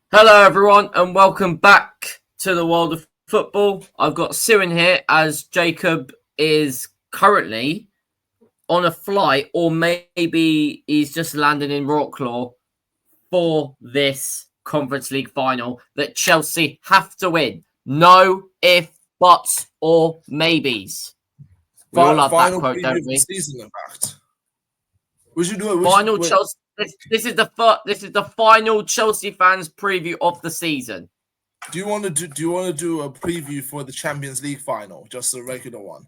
Hello, everyone, and welcome back to the world of football. I've got Sue in here as Jacob is currently on a flight, or maybe he's just landing in Wroclaw for this Conference League final that Chelsea have to win. No if, buts, or maybes. We all love that Final quote, preview don't of the we? season, in fact. We should do it. Final Chelsea. This is the final Chelsea fans preview of the season. Do you want to do a preview for the Champions League final, just a regular one?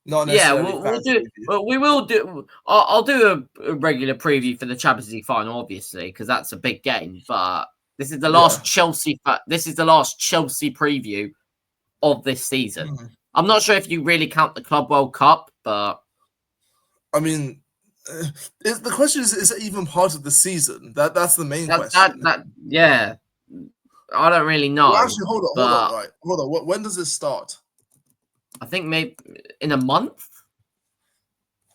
Not necessarily. We'll do. We will do. I'll do a regular preview for the Champions League final, obviously, because that's a big game. But this is the last Chelsea. This is the last Chelsea preview of this season. I'm not sure if you really count the Club World Cup, but I mean, the question is it even part of the season? That's the main question. Yeah, I don't really know. Well, actually, hold on. When does it start? I think maybe in a month.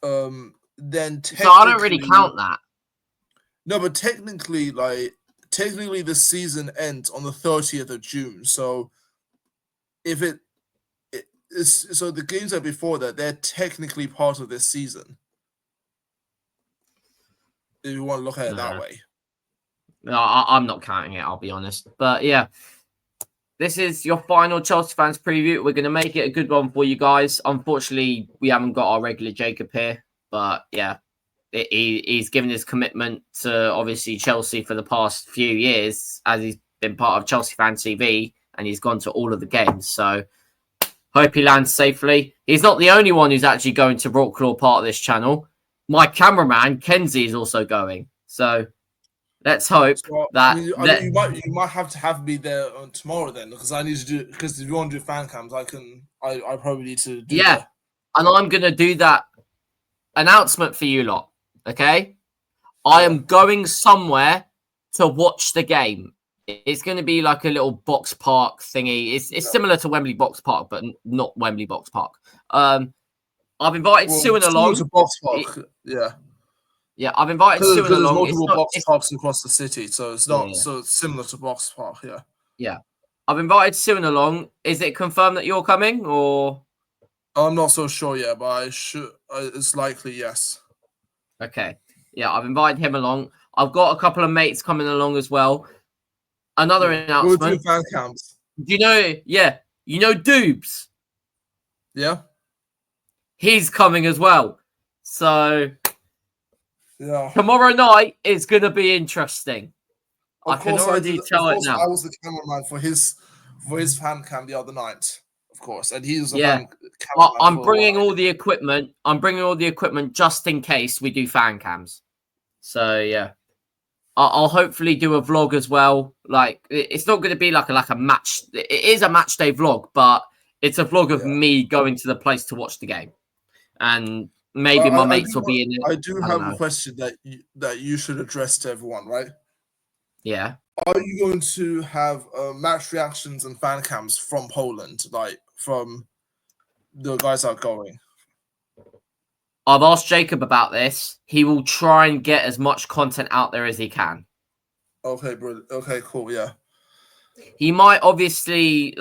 Then so I don't really count that. No, but technically the season ends on the 30th of June. So if so the games are before that, they're technically part of this season. If you want to look at it that way. No, I'm not counting it, I'll be honest. But yeah, this is your final Chelsea fans preview. We're going to make it a good one for you guys. Unfortunately, we haven't got our regular Jacob here. But yeah, he's given his commitment to obviously Chelsea for the past few years, as he's been part of Chelsea Fan TV, and he's gone to all of the games. So hope he lands safely. He's not the only one who's actually going to Wroclaw, part of this channel. My cameraman, Kenzie, is also going. So let's hope that you might have to have me there on tomorrow then, because I need to do, because if you want to do fan cams, I probably need to do and I'm gonna do that announcement for you lot. Okay, I am going somewhere to watch the game. It's going to be like a little box park thingy. It's similar to Wembley Box Park, but not Wembley Box Park. I've invited Sue along. To box park, yeah, I've invited Sue along. There's multiple box parks across the city, so it's not so it's similar to box park. Yeah, I've invited Sue along. Is it confirmed that you're coming, or? I'm not so sure yet, but I should. It's likely, yes. Okay. Yeah, I've invited him along. I've got a couple of mates coming along as well. Another announcement. We'll do fan cams. Do you know? Yeah, you know Doobs. Yeah. He's coming as well. So yeah, tomorrow night is going to be interesting. I can already tell it now. I was the cameraman for his fan cam the other night, of course, and he's I'm bringing all the equipment. I'm bringing all the equipment just in case we do fan cams. So yeah, I'll hopefully do a vlog as well. Like, it's not going to be like a match. It is a match day vlog, but it's a vlog of me going to the place to watch the game, and maybe my mates will be in it. I do have a question that you should address to everyone, right? Yeah. Are you going to have match reactions and fan cams from Poland, like from the guys that are going? I've asked Jacob about this. He will try and get as much content out there as he can. Okay, brilliant. Okay, cool. Yeah. He might obviously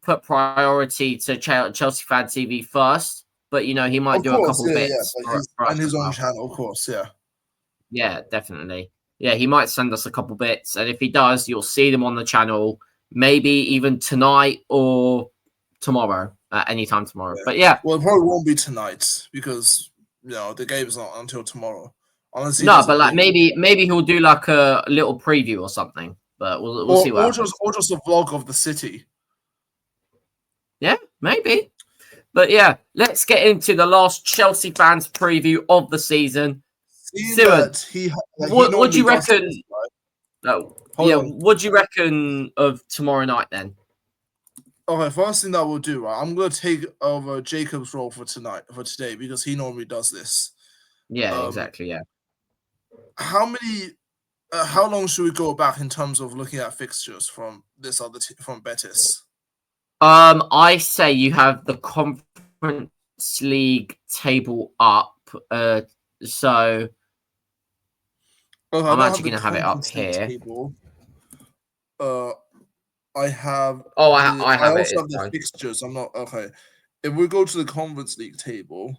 put priority to Chelsea Fan TV first, but he might do a couple bits on his own channel, of course. Yeah. Yeah, definitely. Yeah, he might send us a couple bits, and if he does, you'll see them on the channel, maybe even tonight or tomorrow, anytime tomorrow. Yeah. But yeah, well, it probably won't be tonight because the game's not until tomorrow. No, but maybe he'll do like a little preview or something. But we'll see what happens. Or just a vlog of the city. Yeah, maybe. But yeah, let's get into the last Chelsea fans preview of the season. What do you reckon? What do you reckon of tomorrow night then? Okay, first thing that we'll do, right? I'm gonna take over Jacob's role for today, because he normally does this. Yeah, exactly. Yeah. How long should we go back in terms of looking at fixtures from this other from Betis? I say you have the Conference League table up. So I'm actually going to have it up here. I have Oh, the. I I have it. also It's have the fine. fixtures. I'm not okay. If we go to the Conference League table,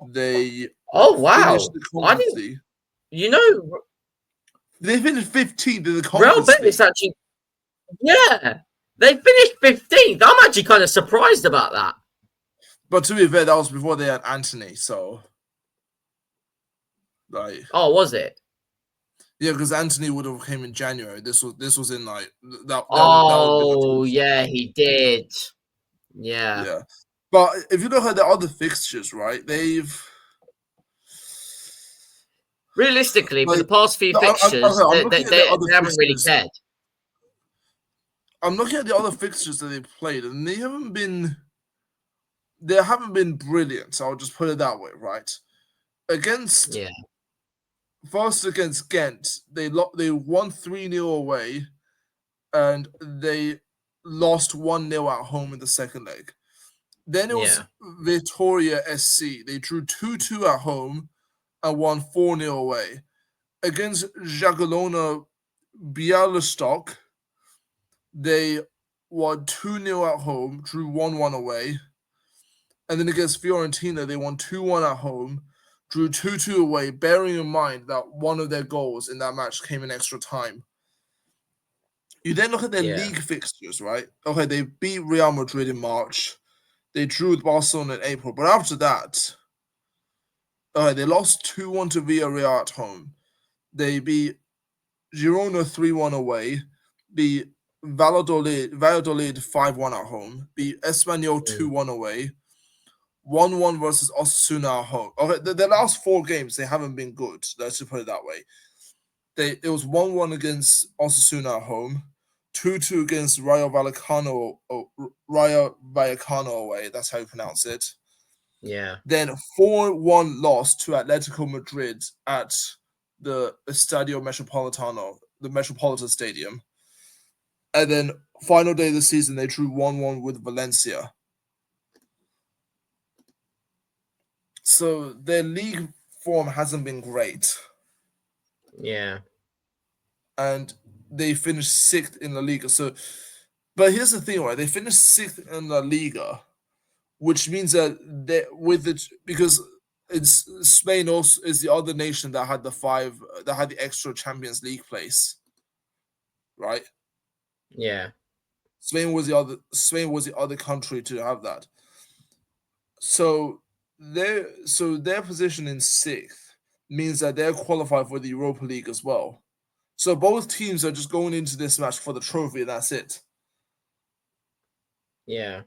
they Oh finished wow! the I Conference didn't. League. You know, They finished 15th in the Real Conference Betis League. actually. Yeah, they finished 15th. I'm actually kind of surprised about that. But to be fair, that was before they had Anthony. So, like, Oh, was it? yeah, because Anthony would have came in January. This was in like that would have been Oh, the yeah, he did. Yeah. yeah. But if you look at the other fixtures, right, they've Realistically, for the like past few okay, fixtures, I'm they, looking they, at the they, other they haven't really fixtures. cared. I'm looking at the other fixtures that they've played, and they haven't been brilliant. I'll just put it that way, right? Against Yeah, First against Ghent, they won 3-0 away, and they lost 1-0 at home in the second leg. Then it was yeah, Victoria SC. They drew 2-2 at home and won 4-0 away. Against Jagiellona Bialystok, they won 2-0 at home, drew 1-1 away. And then against Fiorentina, they won 2-1 at home, drew 2-2 away, bearing in mind that one of their goals in that match came in extra time. You then look at their yeah, league fixtures, right? Okay, they beat Real Madrid in March. They drew with Barcelona in April. But after that, they lost 2-1 to Villarreal at home. They beat Girona 3-1 away, beat Valladolid 5-1 at home, beat Espanyol mm, 2-1 away, 1-1 versus Osasuna at home. Okay, the last 4 games, they haven't been good. Let's just put it that way. It was 1-1 against Osasuna at home, 2-2 against Rayo Vallecano away. That's how you pronounce it. yeah, Then 4-1 loss to Atletico Madrid at the Estadio Metropolitano, the Metropolitan Stadium. And then final day of the season, they drew 1-1 with Valencia. So their league form hasn't been great. yeah, And they finished 6th in La Liga. So, but here's the thing, right? They finished 6th in La Liga, which means that because it's Spain also is the other nation that had the extra Champions League place, right? yeah, Spain was the other country to have that. So their position in 6th means that they're qualified for the Europa League as well. So both teams are just going into this match for the trophy, and that's it. yeah.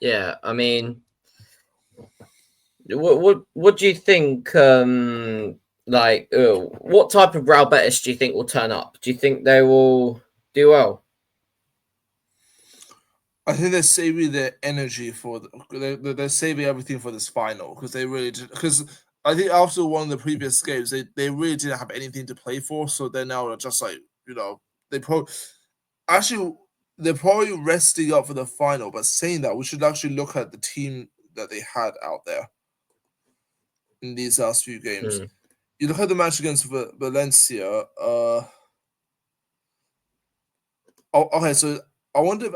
Yeah, I mean, what do you think? What type of Real Betis do you think will turn up? Do you think they will do well? I think they're saving their energy they're saving everything for this final because they really did. Because I think after one of the previous games, they really didn't have anything to play for, so they're now just like they probably actually they're probably resting up for the final. But saying that, we should actually look at the team that they had out there in these last few games. Mm, You look at the match against Valencia. Okay, so I wonder if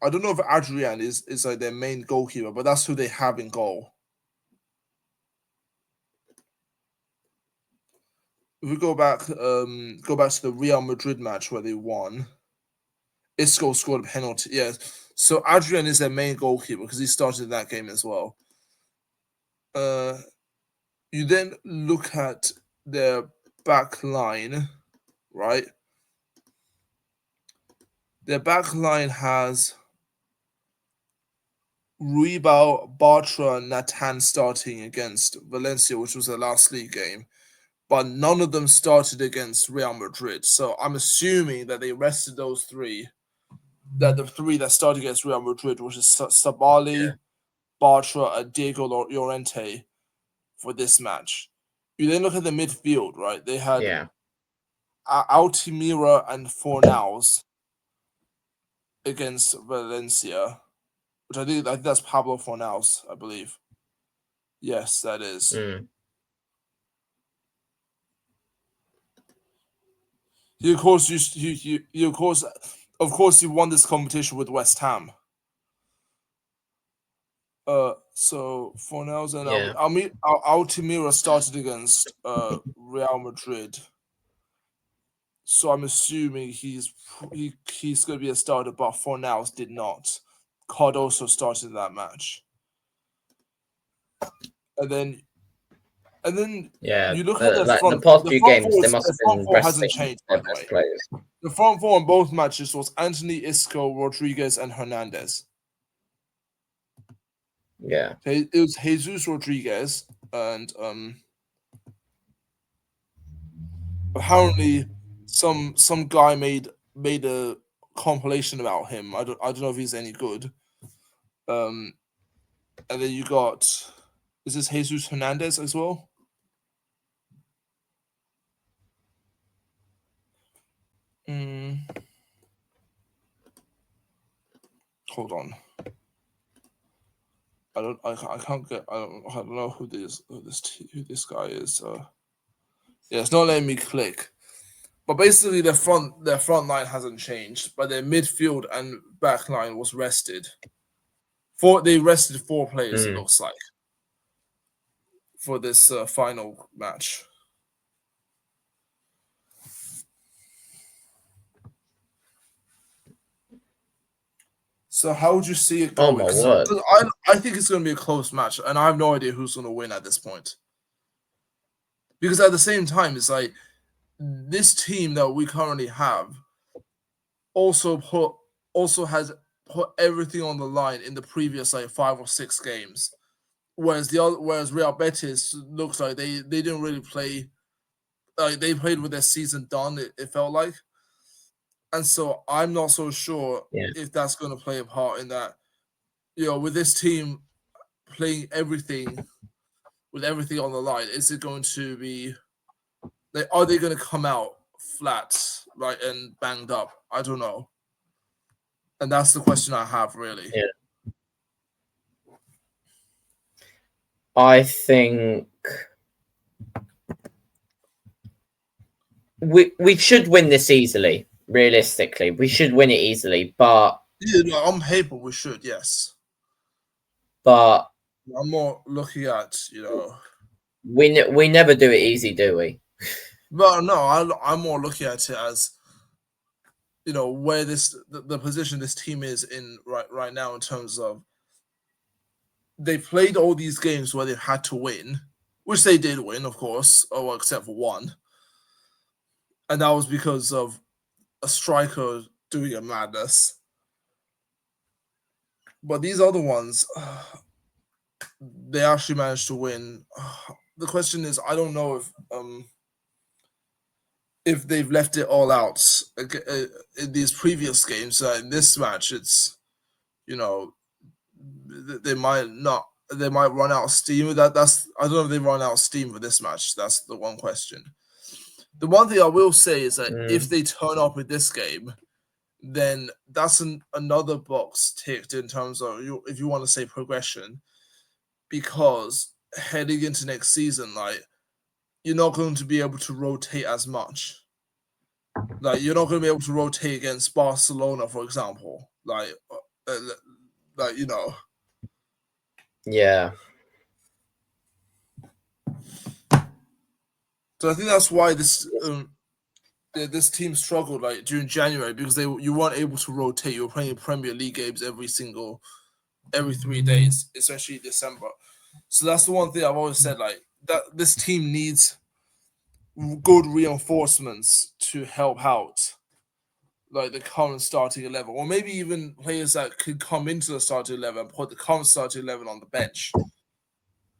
I don't know if Adrian is like their main goalkeeper, but that's who they have in goal. If we go back to the Real Madrid match where they won, Isco scored a penalty. Yes, so Adrian is their main goalkeeper because he started that game as well. Uh, you then look at their back line, right? Their back line has Ruibal, Bartra, and Natan starting against Valencia, which was their last league game. but none of them started against Real Madrid. So I'm assuming that they rested those three. That the three that started against Real Madrid, which is Sabali, Bartra, and Diego Llorente, for this match. You then look at the midfield, right? They had Altimira and Fornals against Valencia, which I think that's Pablo Fornals, I believe. Yes, that is. Of course, you won this competition with West Ham. So Fornals and Altimira started against Real Madrid. So I'm assuming he's going to be a starter, but Fornals did not. Cardoso started that match, and then you look at the front. The past The few front games, they must have been four hasn't resting changed, by their the way. best players. The front four in both matches was Anthony, Isco, Rodriguez, and Hernandez. Yeah, it was Jesus Rodriguez, and apparently some guy made a compilation about him. I don't know if he's any good. And then you got, is this Jesus Hernandez as well? Hold on. I don't know who this guy is. Yeah, it's not letting me click. But basically, their front line hasn't changed, but their midfield and back line was rested. They rested 4 players. It looks like for this final match. So how would you see it going? Oh my word! I think it's going to be a close match, and I have no idea who's going to win at this point. Because at the same time, it's like this team that we currently have also has put everything on the line in the previous 5 or 6 games, whereas Real Betis looks like they didn't really play. They played with their season done. It felt like, and so I'm not so sure if that's going to play a part in that. With this team playing everything with everything on the line, is it going to be? Are they going to come out flat, right, and banged up? I don't know. And that's the question I have, really. Yeah. I think we should win this easily. Realistically, we should win it easily, but on paper we should, yes. But I'm more looking at we never do it easy, do we? Well, no, I'm more looking at it as where the position this team is in right now in terms of they played all these games where they had to win, which they did win, of course, except for one, and that was because of a striker doing a madness. But these other ones, they actually managed to win. The question is, I don't know if they've left it all out in these previous games. In this match, it's they might not. They might run out of steam. That's I don't know if they run out of steam for this match. That's the one question. The one thing I will say is that if they turn up with this game, then that's another box ticked in terms of if you want to say progression, because heading into next season, you're not going to be able to rotate as much. You're not going to be able to rotate against Barcelona, for example. Yeah. So I think that's why this team struggled during January, because you weren't able to rotate. You were playing Premier League games every 3 days, especially December. So that's the one thing I've always said, that this team needs good reinforcements to help out the current starting 11, or maybe even players that could come into the starting 11 and put the current starting 11 on the bench.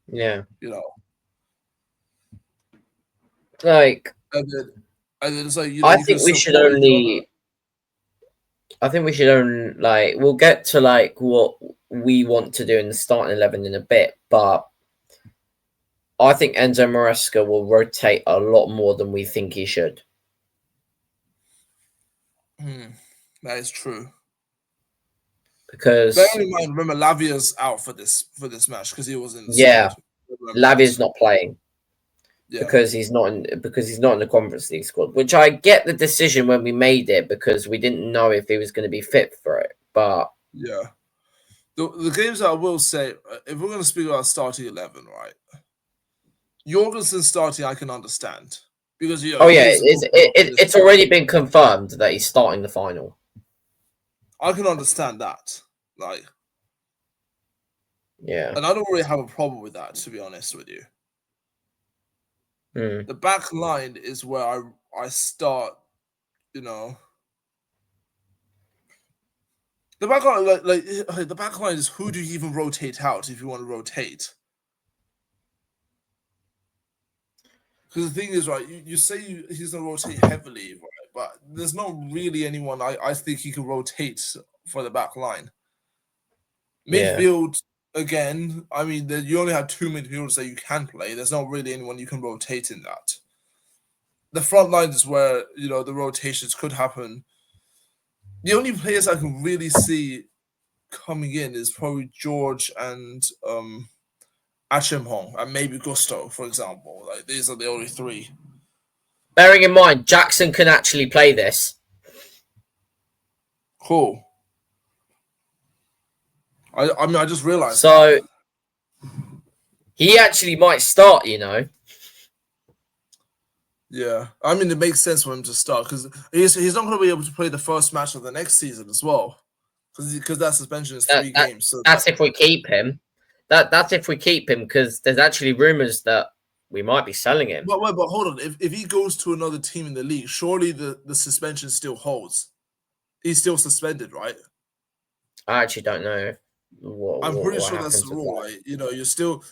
Yeah. Like, and then it's like I you can think we should support each other. only. I think we should only like. We'll get to like what we want to do in the starting 11 in a bit, but I think Enzo Maresca will rotate a lot more than we think he should. That is true. Because Bear in mind, remember Lavia's out for this match because he was in the yeah, squad. Lavia's not playing Yeah, because he's not in the Conference League squad. Which I get the decision when we made it because we didn't know if he was going to be fit for it. But yeah. The games that I will say, if we're going to speak about starting 11, right? Jorgensen starting, I can understand because he is a good player for this it's team. already been confirmed that he's starting the final. I can understand that, like, Yeah, and I don't really have a problem with that, to be honest with you. mm. The back line is where I start, you know. The back line, the back line is who do you even rotate out if you want to rotate? Because the thing is, right, you say he's going to rotate heavily, right? But there's not really anyone I think he can rotate for the back line. Yeah. Midfield, again, I mean, you only have two midfielders that you can play. There's not really anyone you can rotate in that. The front line is where, the rotations could happen. The only players I can really see coming in is probably George and Achimhong and maybe Gusto, for example. Like, these are the only three. Bearing in mind, Jackson can actually play this. Cool. I mean, I just realized so he actually might start, Yeah, I mean, it makes sense for him to start because he's not going to be able to play the first match of the next season as well because that suspension is 3 games. So that's if we keep him. That's if we keep him because there's actually rumors that we might be selling him. But hold on, if he goes to another team in the league, surely the suspension still holds. He's still suspended, right? I actually don't know. I'm pretty sure that's happens the with rule, that. right? You're still,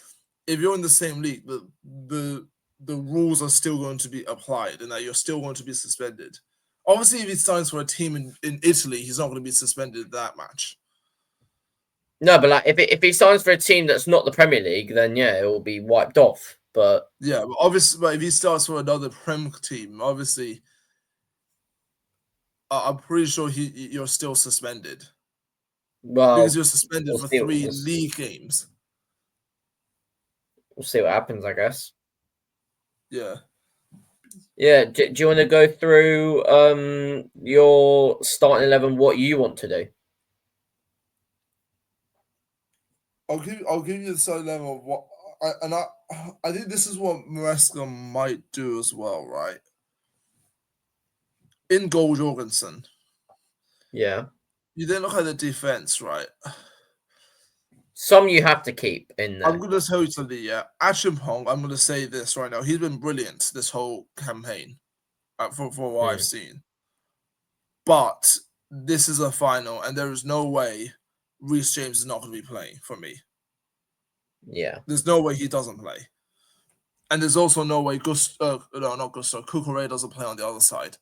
if you're in the same league, the rules are still going to be applied, and that you're still going to be suspended. Obviously, if he signs for a team in Italy, he's not going to be suspended that match. No, but like if he signs for a team that's not the Premier League, then yeah, it will be wiped off. But yeah, but obviously, but if he starts for another Prem team, obviously, I'm pretty sure you're still suspended. Well, because you're suspended for see, 3 league games. We'll see what happens, I guess. Yeah. Yeah. Do you want to go through your starting 11? What you want to do? I'll give you the starting level of what I think this is what Maresca might do as well, right? In goal, Jorgensen. Yeah. You then look at the defense, right? Some you have to keep in there. I'm going to tell you something, yeah. Achimpong, I'm going to say this right now. He's been brilliant this whole campaign for what I've seen. But this is a final, and there is no way Reece James is not going to be playing for me. Yeah. There's no way he doesn't play. And there's also no way Cucurella doesn't play on the other side.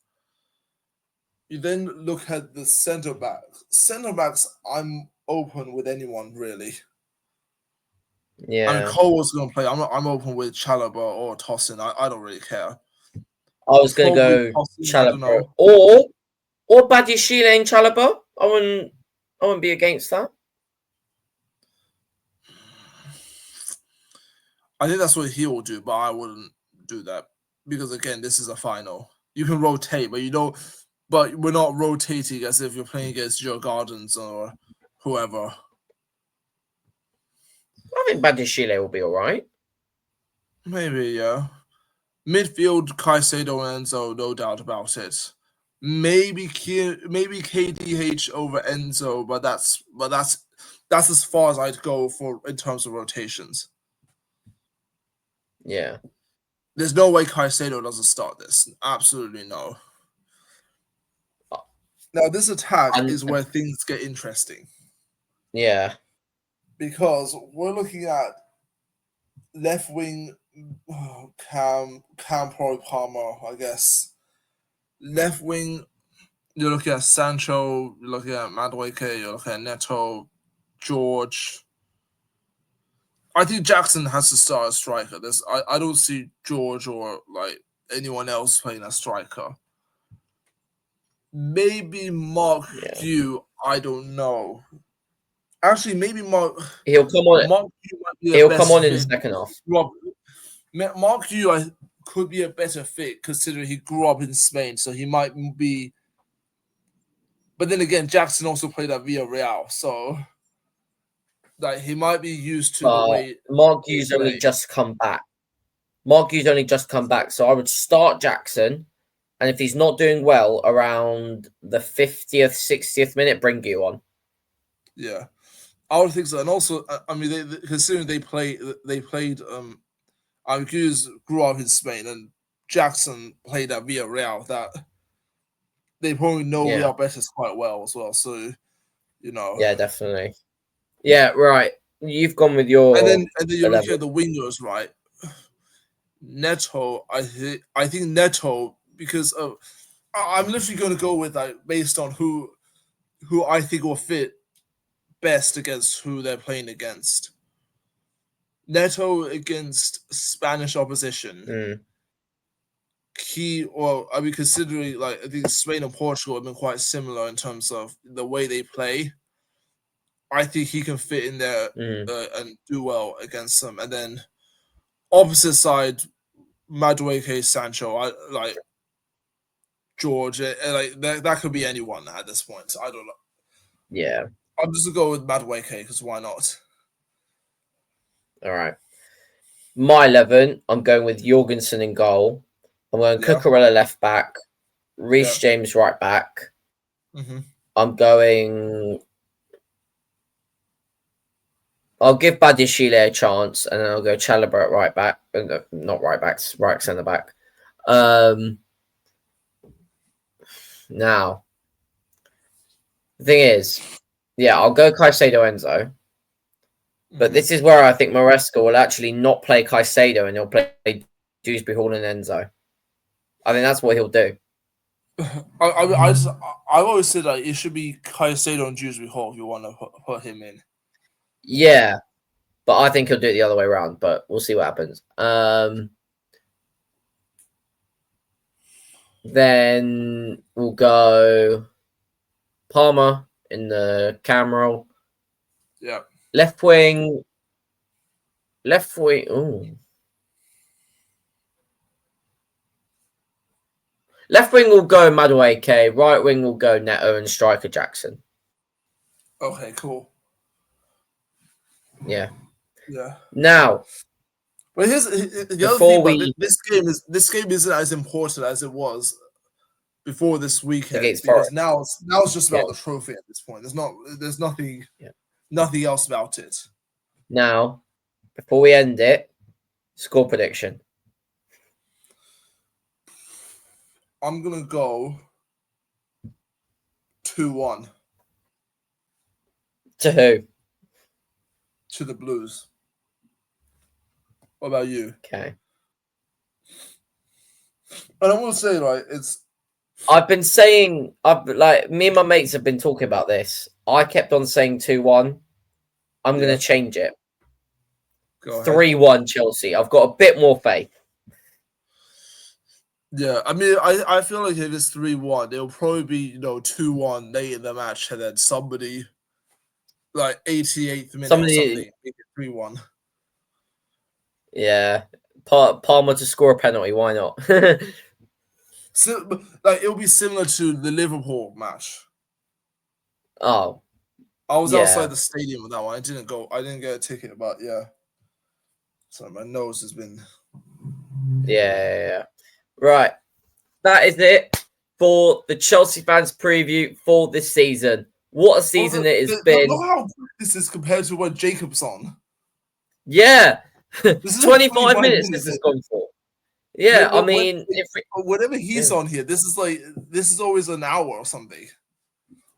You then look at the centre backs. Centre backs, I'm open with anyone really. Yeah. I mean, Cole was going to play. I'm open with Chalobah or Tosin. I don't really care. I was going to go Chalobah or Badiashile and Chalobah. I wouldn't be against that. I think that's what he will do, but I wouldn't do that because again, this is a final. You can rotate, but you don't. But we're not rotating as if you're playing against Joe Gardens or whoever. I think Badiashile will be all right. Maybe, yeah. Midfield, Caicedo and Enzo, no doubt about it. Maybe KDH over Enzo, but that's as far as I'd go for in terms of rotations. Yeah. There's no way Caicedo doesn't start this. Absolutely no. Now, this attack is where things get interesting. Yeah. Because we're looking at left wing, Cam Pro Palmer, I guess. Left wing, you're looking at Sancho, you're looking at Madueke, you're looking at Neto, George. I think Jackson has to start as striker. I don't see George or like anyone else playing as striker. Maybe Mark Hugh, I don't know. Actually, maybe He'll come on. Mark Hugh might be He'll best come on in fit. the second half. Mark Hugh could be a better fit considering he grew up in Spain, so he might be. But then again, Jackson also played at Villarreal, so like he might be used to the way. Mark Hugh's only just come back. So I would start Jackson, and if he's not doing well around the 50th, 60th minute, bring you on. Yeah, I would think so. And also, I mean, considering they played. Hughes grew up in Spain, and Jackson played at Villarreal. That they probably know Real Betis quite well as well. So, you know. Yeah, definitely. Yeah, right. You've gone with your. And then you're looking at the wingers, right? Neto, I think Neto, because of I'm literally going to go with based on who I think will fit best against who they're playing against. Neto against Spanish opposition. Considering I think Spain and Portugal have been quite similar in terms of the way they play. I think he can fit in there and do well against them. And then opposite side, Madueke, Sancho, I like George. That could be anyone at this point. I don't know. Yeah, I'm just gonna go with Madueke because why not? All right. My 11, I'm going with Jorgensen in goal. I'm going Cucurella left back, Reece James right back. I'm going. I'll give Badiashile a chance, and then I'll go Chalobah at right back. Not right back, right centre back. Now, the thing is, I'll go Caicedo Enzo. But this is where I think Maresca will actually not play Caicedo, and he'll play Dewsbury Hall and Enzo. I think that's what he'll do. I've always said that it should be Caicedo and Dewsbury Hall if you want to put him in. Yeah, but I think he'll do it the other way around. But we'll see what happens. Then we'll go Palmer in the cam role. Yeah. Left wing. Ooh. Left wing will go Madueke. Right wing will go Neto and striker Jackson. Okay, cool. Yeah. Yeah. Now, but here's the other thing about this game isn't as important as it was before this weekend because now it's just about the trophy at this point. There's nothing else about it. Now, before we end it, score prediction. I'm gonna go 2-1. To who? To the Blues. What about you? Okay. And I will say, I've been saying, me and my mates have been talking about this. I kept on saying 2-1. I'm going to change it. 3-1 Chelsea. I've got a bit more faith. Yeah, I mean, I feel like if it's 3-1, it'll probably be 2-1 late in the match, and then somebody 88th minute or something, make it 3-1. Yeah, Palmer to score a penalty. Why not? So, it'll be similar to the Liverpool match. Oh, I was outside the stadium with that one. I didn't get a ticket, but yeah. So my nose has been. Yeah. Right, that is it for the Chelsea fans preview for this season. What a season it has been! Look how good this is compared to what Jacob's on. Yeah, 25 minutes this has gone for. Yeah, I mean, whenever he's on here, this is always an hour or something.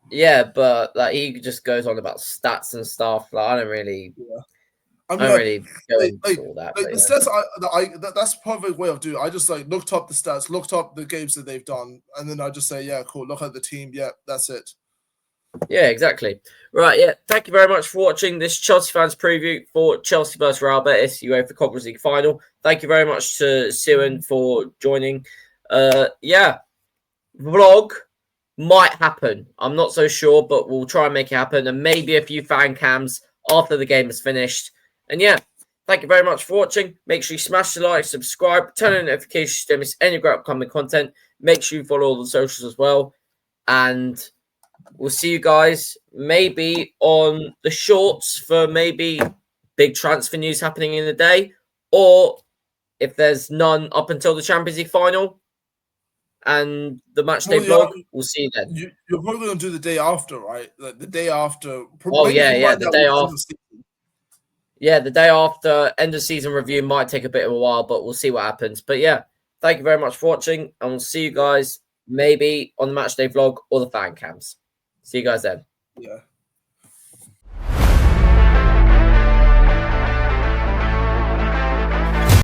Yeah, but he just goes on about stats and stuff. I don't really. Yeah. I I mean, don't really go like, into all that. like But the yeah. stats, that's perfect way of doing it. I just like looked up the stats, looked up the games that they've done, and then I just say, yeah, cool. Look at the team. Yeah, that's it. Yeah, exactly. Right, yeah. Thank you very much for watching this Chelsea fans preview for Chelsea versus Real Betis UEFA Conference League final. Thank you very much to Siwan for joining. Yeah, vlog might happen. I'm not so sure, but we'll try and make it happen, and maybe a few fan cams after the game is finished. And yeah, thank you very much for watching. Make sure you smash the like, subscribe, turn on notifications to miss any great upcoming content. Make sure you follow all the socials as well, and we'll see you guys maybe on the shorts for maybe big transfer news happening in the day, or if there's none up until the Champions League final and the match day Well, vlog, we'll see you then. you're probably gonna do the day after, right? Like the day after. Oh Maybe yeah, combine the that day with the end after. of the season. Yeah, the day after end of season review might take a bit of a while, but we'll see what happens. But yeah, thank you very much for watching, and we'll see you guys maybe on the match day vlog or the fan cams. See you guys then. Yeah.